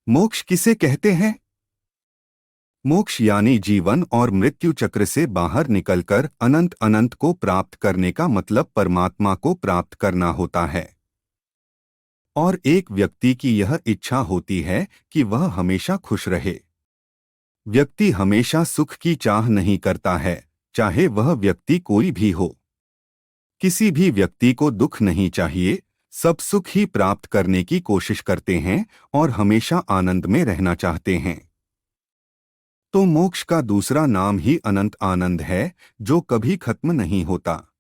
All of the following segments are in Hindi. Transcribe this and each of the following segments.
मोक्ष किसे कहते हैं? मोक्ष यानी जीवन और मृत्यु चक्र से बाहर निकलकर अनंत अनंत को प्राप्त करने का मतलब परमात्मा को प्राप्त करना होता है। और एक व्यक्ति की यह इच्छा होती है कि वह हमेशा खुश रहे। व्यक्ति हमेशा सुख की चाह नहीं करता है, चाहे वह व्यक्ति कोई भी हो। किसी भी व्यक्ति को दुख नहीं चाहिए, सब सुख ही प्राप्त करने की कोशिश करते हैं और हमेशा आनंद में रहना चाहते हैं। तो मोक्ष का दूसरा नाम ही अनंत आनंद है, जो कभी खत्म नहीं होता।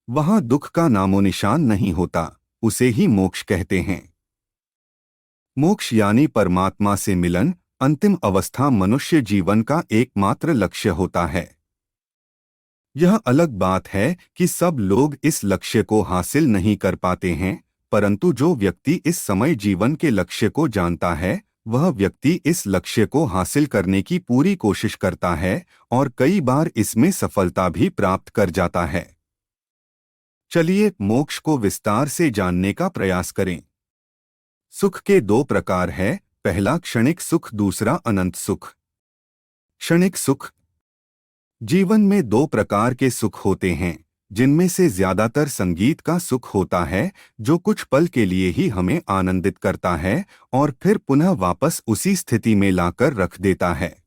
वहां दुख का नामोनिशान नहीं होता, उसे ही मोक्ष कहते हैं। मोक्ष यानी परमात्मा से मिलन, अंतिम अवस्था मनुष्य जीवन का एकमात्र लक्ष्य होता है। यह अलग बात है कि सब लोग इस लक्ष्य को हासिल नहीं कर पाते हैं, परंतु जो व्यक्ति इस समय जीवन के लक्ष्य को जानता है, वह व्यक्ति इस लक्ष्य को हासिल करने की पूरी कोशिश करता है और कई बार इसमें सफलता भी प्राप्त कर जाता है। चलिए मोक्ष को विस्तार से जानने का प्रयास करें। सुख के दो प्रकार हैं, पहला क्षणिक सुख, दूसरा अनंत सुख। क्षणिक सुख। जीवन में दो प्रकार के सुख होते हैं, जिनमें से ज्यादातर संगीत का सुख होता है, जो कुछ पल के लिए ही हमें आनंदित करता है और फिर पुनः वापस उसी स्थिति में लाकर रख देता है।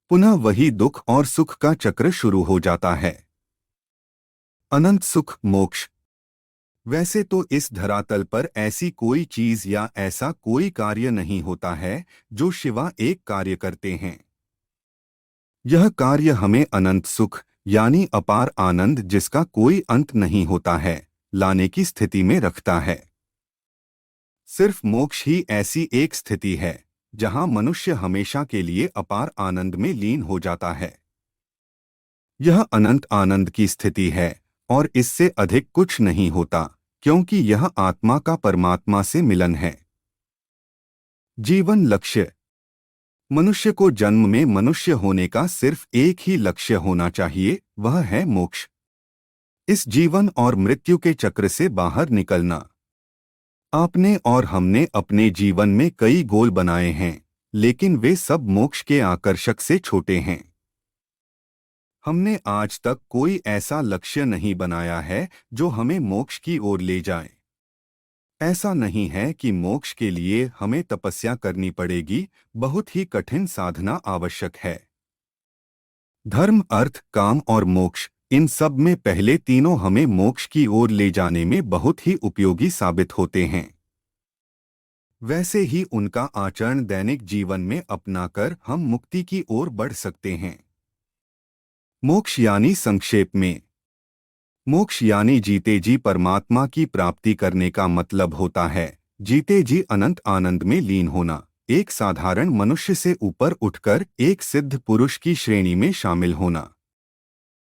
पुनः वही दुख और सुख का चक्र शुरू हो जाता है। अनंत सुख, मोक्ष। वैसे तो इस धरातल पर ऐसी कोई चीज या ऐसा कोई कार्य नहीं होता है जो सिवा एक कार्य करते हैं। यह कार्य हमें अनंत सुख यानी अपार आनंद जिसका कोई अंत नहीं होता है, लाने की स्थिति में रखता है। सिर्फ मोक्ष ही ऐसी एक स्थिति है जहां मनुष्य हमेशा के लिए अपार आनंद में लीन हो जाता है। यह अनंत आनंद की स्थिति है और इससे अधिक कुछ नहीं होता, क्योंकि यह आत्मा का परमात्मा से मिलन है। जीवन लक्ष्य। मनुष्य को जन्म में मनुष्य होने का सिर्फ एक ही लक्ष्य होना चाहिए, वह है मोक्ष। इस जीवन और मृत्यु के चक्र से बाहर निकलना। आपने और हमने अपने जीवन में कई गोल बनाए हैं, लेकिन वे सब मोक्ष के आकर्षक से छोटे हैं। हमने आज तक कोई ऐसा लक्ष्य नहीं बनाया है जो हमें मोक्ष की ओर ले जाए। ऐसा नहीं है कि मोक्ष के लिए हमें तपस्या करनी पड़ेगी, बहुत ही कठिन साधना आवश्यक है। धर्म, अर्थ, काम और मोक्ष, इन सब में पहले तीनों हमें मोक्ष की ओर ले जाने में बहुत ही उपयोगी साबित होते हैं। वैसे ही उनका आचरण दैनिक जीवन में अपनाकर हम मुक्ति की ओर बढ़ सकते हैं। मोक्ष यानी संक्षेप में, मोक्ष यानी जीते जी परमात्मा की प्राप्ति करने का मतलब होता है जीते जी अनंत आनंद में लीन होना, एक साधारण मनुष्य से ऊपर उठकर एक सिद्ध पुरुष की श्रेणी में शामिल होना।